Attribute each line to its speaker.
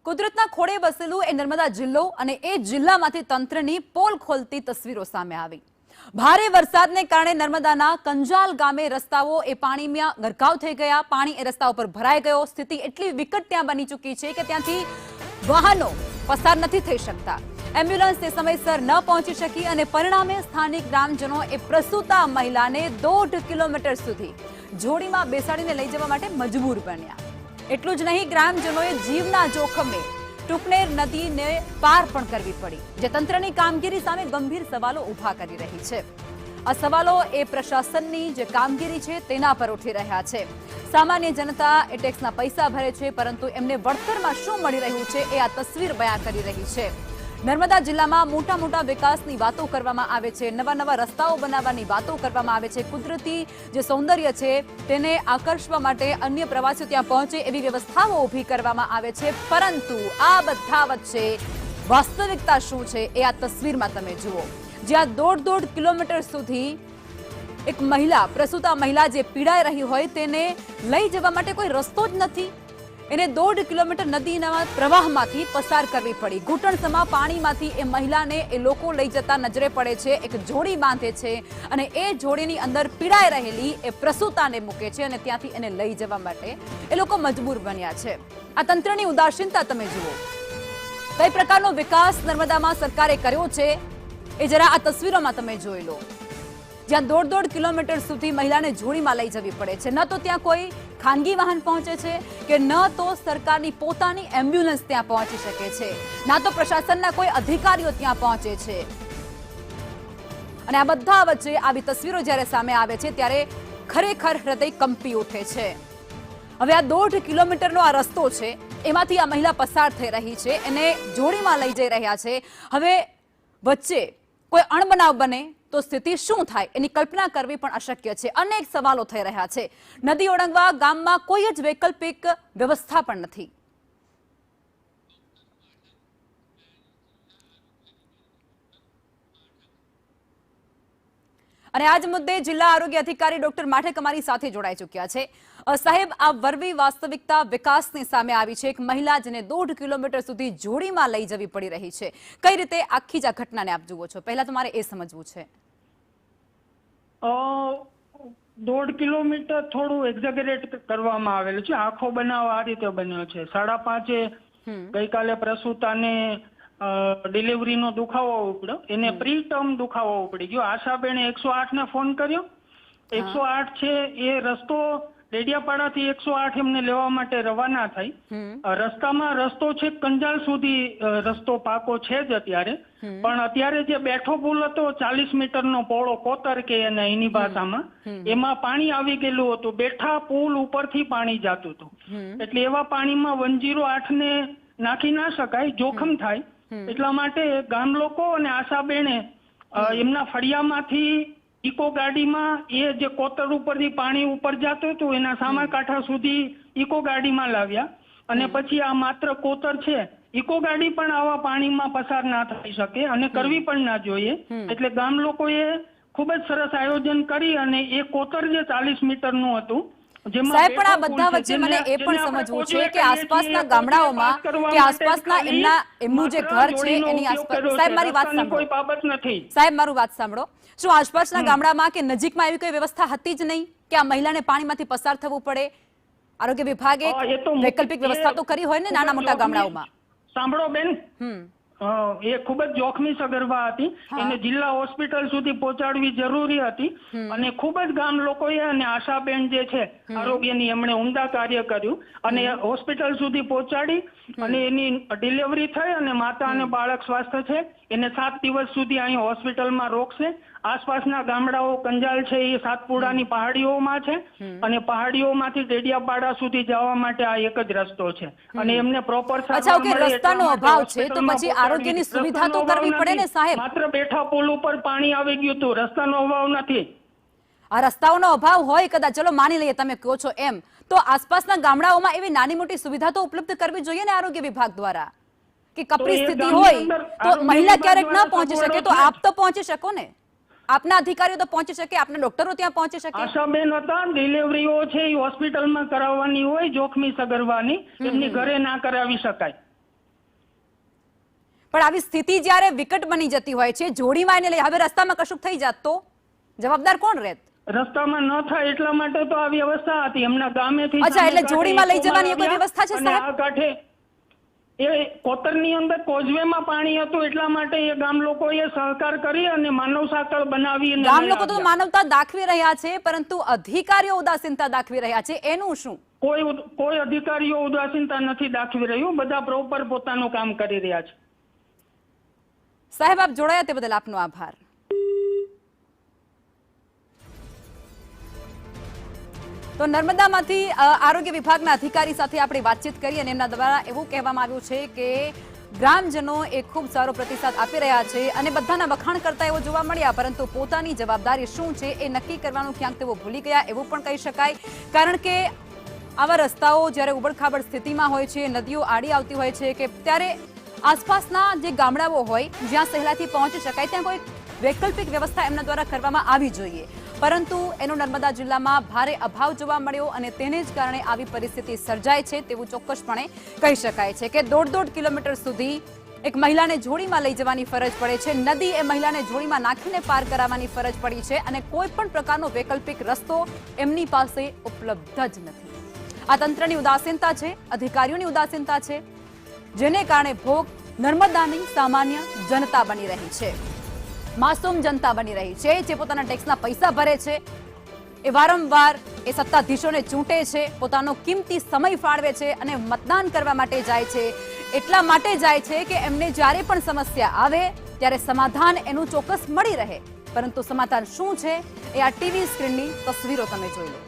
Speaker 1: કુદરતના ખોળે બસેલું એ નર્મદા જિલ્લો અને એ જિલ્લામાંથી તંત્રની પોલ ખોલતી તસવીરો સામે આવી। ભારે વરસાદને કારણે નર્મદાના કંજાલ ગામે રસ્તાઓ એ પાણીમાં ગરકાવ થઈ ગયા। પાણી એ રસ્તા ઉપર ભરાઈ ગયો। સ્થિતિ એટલી વિકટ ત્યાં બની ચૂકી છે કે ત્યાંથી વાહનો પસાર નથી થઈ શકતા। એમ્બ્યુલન્સ તે સમયસર ન પહોંચી શકી અને પરિણામે સ્થાનિક ગ્રામજનો એ પ્રસૂતા મહિલાને 1.5 કિલોમીટર સુધી જોડીમાં બેસાડીને લઈ જવા માટે મજબૂર બન્યા। એટલું જ નહીં, ગ્રામજનોએ જીવના જોખમે ટુકનેર નદીને પાર પણ કરવી પડી, જે તંત્રની કામગીરી સામે ગંભીર સવાલો ઊભા કરી રહી છે। આ સવાલો એ પ્રશાસનની જે કામગીરી છે તેના પર ઉઠી રહ્યા છે। સામાન્ય જનતા એ ટેક્સના પૈસા ભરે છે, પરંતુ એમને વળતરમાં શું મળી રહ્યું છે એ આ તસવીર બયાન કરી રહી છે। નર્મદા જિલ્લામાં મોટા મોટા વિકાસની વાતો કરવામાં આવે છે, નવા નવા રસ્તાઓ બનાવવાની વાતો કરવામાં આવે છે, કુદરતી જે સૌંદર્ય છે તેને આકર્ષવા માટે અન્ય પ્રવાસીઓ ત્યાં પહોંચે એવી વ્યવસ્થાઓ ઊભી કરવામાં આવે છે, પરંતુ આ બધા વચ્ચે વાસ્તવિકતા શું છે એ આ તસવીરમાં તમે જુઓ, જ્યાં 1.5 કિલોમીટર સુધી એક મહિલા, પ્રસૂતા મહિલા જે પીડાઈ રહી હોય તેને લઈ જવા માટે કોઈ રસ્તો જ નથી। એને 1.5 કિલોમીટર નદીના પ્રવાહમાંથી પસાર કરવી પડી। ઘૂંટણસમા પાણીમાંથી એ મહિલાને એ લોકો લઈ જતા નજરે પડે છે। એક જોડી બાંધે છે અને એ જોડીની અંદર પીડાઈ રહેલી એ પ્રસૂતાને મૂકે છે અને ત્યાંથી એને લઈ જવા માટે એ લોકો મજબૂર બન્યા છે। આ તંત્રની ઉદાસીનતા તમે જુઓ। કઈ પ્રકારનો વિકાસ નર્મદામાં સરકારે કર્યો છે એ જરા આ તસવીરોમાં તમે જોઈ લો, જ્યાં 1.5 કિલોમીટર સુધી મહિલાને જોડીમાં લઈ જવી પડે છે। ન તો ત્યાં કોઈ ખાનગી વાહન પહોંચે છે કે ન તો સરકારની પોતાની એમ્બ્યુલન્સ ત્યાં પહોંચી શકે છે, ના તો પ્રશાસનના કોઈ અધિકારીઓ ત્યાં પહોંચે છે। અને આ બધા વચ્ચે આવી તસવીરો જ્યારે સામે આવે છે ત્યારે ખરેખર હૃદય કંપી ઉઠે છે। હવે આ 1.5 કિલોમીટરનો આ રસ્તો છે, એમાંથી આ મહિલા પસાર થઈ રહી છે, એને જોડીમાં લઈ જઈ રહ્યા છે। હવે વચ્ચે કોઈ અણબનાવ બને તો સ્થિતિ શું થાય એની કલ્પના કરવી પણ અશક્ય છે। અનેક સવાલો થઈ રહ્યા છે। નદી ઓળંગવા ગામમાં કોઈ જ વૈકલ્પિક વ્યવસ્થા પણ નથી। અને આજ મુદ્દે જિલ્લા આરોગ્ય અધિકારી ડોક્ટર માઠેક અમારી સાથે જોડાઈ ચૂક્યા છે। સાહેબ, આ વરવી વાસ્તવિકતા વિકાસની સામે આવી છે। એક મહિલા જેને 1.5 કિલોમીટર સુધી જોડીમાં લઈ જવી પડી રહી છે, કઈ રીતે આખી જ આ ઘટનાને આપ જુઓ છો? પહેલા તમારે એ સમજવું છે।
Speaker 2: 1.5 કિલોમીટર થોડું એક્ઝેગરેટ કરવામાં આવેલું છે। આખો બનાવ આ રીતે બન્યો છે। 5:30 ગઈકાલે પ્રસૂતાને ડિલિવરીનો દુખાવો ઉપડ્યો, એને પ્રી ટર્મ દુખાવો ઉપડી ગયો। આશાબેને 108 ને ફોન કર્યો। 108 છે એ રસ્તો ડેડિયાપાડાથી 108 એમને લેવા માટે રવાના થઈ। રસ્તામાં રસ્તો છે કંજાલ સુધી રસ્તો પાકો છે જ અત્યારે, પણ અત્યારે જે બેઠો પુલ હતો 40 મીટરનો પહોળો કોતર કે એને એની ભાષામાં, એમાં પાણી આવી ગયેલું હતું। બેઠા પુલ ઉપરથી પાણી જતું હતું, એટલે એવા પાણીમાં 108 ને નાખી ના શકાય, જોખમ થાય। એટલા માટે ગામ લોકો અને આશાબેને એમના ફળિયામાંથી ઇકો ગાડીમાં એ જે કોતર ઉપરથી પાણી ઉપર જતું હતું એના સામા કાંઠા સુધી ઇકો ગાડીમાં લાવ્યા, અને પછી આ માત્ર કોતર છે, ઇકો ગાડી પણ આવા પાણીમાં પસાર ના થઈ શકે અને કરવી પણ ના જોઈએ। એટલે ગામ લોકોએ ખૂબ જ સરસ આયોજન કરી અને એ કોતર જે 40 મીટરનું હતું,
Speaker 1: સાહેબ, પણ આ બધા વચ્ચે મને એ પણ સમજવું છે કે આસપાસના ગામડાઓમાં કે આસપાસના એમનું જે ઘર છે એની આસપાસ, સાહેબ મારી વાત સાંભળો,
Speaker 2: કોઈ બાબત નથી।
Speaker 1: સાહેબ મારું વાત સાંભળો, શું આસપાસના ગામડામાં કે નજીકમાં એવી કોઈ વ્યવસ્થા હતી જ નહીં કે આ મહિલાને પાણીમાંથી પસાર થવું પડે? આરોગ્ય વિભાગે વૈકલ્પિક વ્યવસ્થા તો કરી હોય ને નાના મોટા ગામડાઓમાં?
Speaker 2: સાંભળો બેન, એ ખૂબ જ જોખમી સગર્ભા હતી, એને જિલ્લા હોસ્પિટલ સુધી પહોંચાડવી જરૂરી હતી અને ખૂબ જ ગામ લોકોએ અને આશાબેન જે છે આરોગ્યની એમણે ઉમદા કાર્ય કર્યું અને હોસ્પિટલ સુધી પહોંચાડી અને એની ડિલિવરી થઈ અને માતા અને બાળક સ્વાસ્થ્ય છે, એને 7 દિવસ સુધી અહીં હોસ્પિટલમાં રોકશે। આસપાસના ગામડાઓ કંજાલ છે એ સાતપુડાની પહાડીઓમાં છે અને પહાડીઓમાંથી ડેડિયાપાડા સુધી જવા માટે આ એક જ રસ્તો છે અને એમને પ્રોપર
Speaker 1: રસ્તાનો અભાવ છે તો પછી આરોગ્યની સુવિધા તો કરવી પડે ને સાહેબ।
Speaker 2: માત્ર બેઠા પુલ ઉપર પાણી આવી ગયું હતું, રસ્તાનો અભાવ નથી।
Speaker 1: આ રસ્તાઓનો અભાવ હોય કદાચ, ચલો માની લઈએ તમે કહો છો એમ, તો આસપાસના ગામડાઓમાં એવી નાની મોટી સુવિધા તો ઉપલબ્ધ કરવી જોઈએ ને આરોગ્ય વિભાગ દ્વારા, કે કપરી સ્થિતિ હોય તો મહિલા ક્યારેક ન પહોંચી શકે તો આપ તો પહોંચી શકો ને, આપના અધિકારીઓ તો પહોંચી શકે, આપના ડોક્ટરો ત્યાં પહોંચી શકે।
Speaker 2: આશાબેન હતા, ડિલિવરીઓ છે એ હોસ્પિટલમાં કરાવવાની હોય જોખમી સગર્ભાની, એમની ઘરે ના કરાવી શકાય।
Speaker 1: પણ આવી સ્થિતિ જ્યારે વિકટ બની જતી હોય છે, જોડીમાં એને લઈ હવે રસ્તામાં કશુંક થઈ જાત તો જવાબદાર કોણ રહેત?
Speaker 2: રસ્તામાં ન થાય એટલા માટે તો આ વ્યવસ્થા હતી એમના ગામેથી.
Speaker 1: અચ્છા, એટલે જોડીમાં લઈ જવાની કોઈ વ્યવસ્થા છે
Speaker 2: અને
Speaker 1: સાહેબ?
Speaker 2: આ કાંઠે એ કોતરની અંદર કોઝવેમાં પાણી હતું એટલા માટે એ ગામ લોકોએ સહકાર કરી અને માનવ સાંકળ બનાવી અને
Speaker 1: ગામ લોકો તો માનવતા દાખવી રહ્યા છે, પરંતુ અધિકારીઓ ઉદાસીનતા દાખવી રહ્યા છે, એનું શું?
Speaker 2: કોઈ અધિકારીઓ ઉદાસીનતા નથી દાખવી રહ્યું, બધા પ્રોપર પોતાનું કામ કરી રહ્યા છે.
Speaker 1: સાહેબ, આપ જોડાયા તે બદલ આપનો આભાર. તો નર્મદામાંથી આરોગ્ય વિભાગના અધિકારી સાથે આપણે વાતચીત કરી અને એમના દ્વારા એવું કહેવામાં આવ્યું છે કે ગ્રામજનો એ ખૂબ સારો પ્રતિસાદ આપી રહ્યા છે અને બધાના વખાણ કરતા એવો જોવા મળ્યા, પરંતુ પોતાની જવાબદારી શું છે એ નક્કી કરવાનું ક્યાંક તેઓ ભૂલી ગયા એવું પણ કહી શકાય. કારણ કે આવા રસ્તાઓ જ્યારે ઉબડખાબડ સ્થિતિમાં હોય છે, નદીઓ આડી આવતી હોય છે કે ત્યારે આસપાસના જે ગામડાઓ હોય જ્યાં સહેલાઈથી પહોંચી શકાય ત્યાં કોઈ વૈકલ્પિક વ્યવસ્થા એમના દ્વારા કરવામાં આવી જોઈએ, પરંતુ એનો નર્મદા જિલ્લામાં ભારે અભાવ જોવા મળ્યો અને તેને જ કારણે આવી પરિસ્થિતિ સર્જાય છે તેવું ચોક્કસપણે કહી શકાય છે કે 1.5 કિલોમીટર સુધી એક મહિલાને જોડીમાં લઈ જવાની ફરજ પડે છે. નદી એ મહિલાને જોડીમાં નાખીને પાર કરાવવાની ફરજ પડી છે અને કોઈ પણ પ્રકારનો વૈકલ્પિક રસ્તો એમની પાસે ઉપલબ્ધ જ નથી. આ તંત્રની ઉદાસીનતા છે, અધિકારીઓની ઉદાસીનતા છે, જેને કારણે ભોગ નર્મદાની સામાન્ય જનતા બની રહી છે, માસૂમ જનતા બની રહી છે, જે પોતાના ટેક્સના પૈસા ભરે છે, એ વારંવાર એ સત્તાધીશોને ચૂંટે છે, પોતાનો કિંમતી સમય ફાળવે છે અને મતદાન કરવા માટે જાય છે. એટલા માટે જાય છે કે એમને જ્યારે પણ સમસ્યા આવે ત્યારે સમાધાન એનું ચોક્કસ મળી રહે, પરંતુ સમાધાન શું છે એ આ ટીવી સ્ક્રીનની તસવીરો તમે જોઈ લો.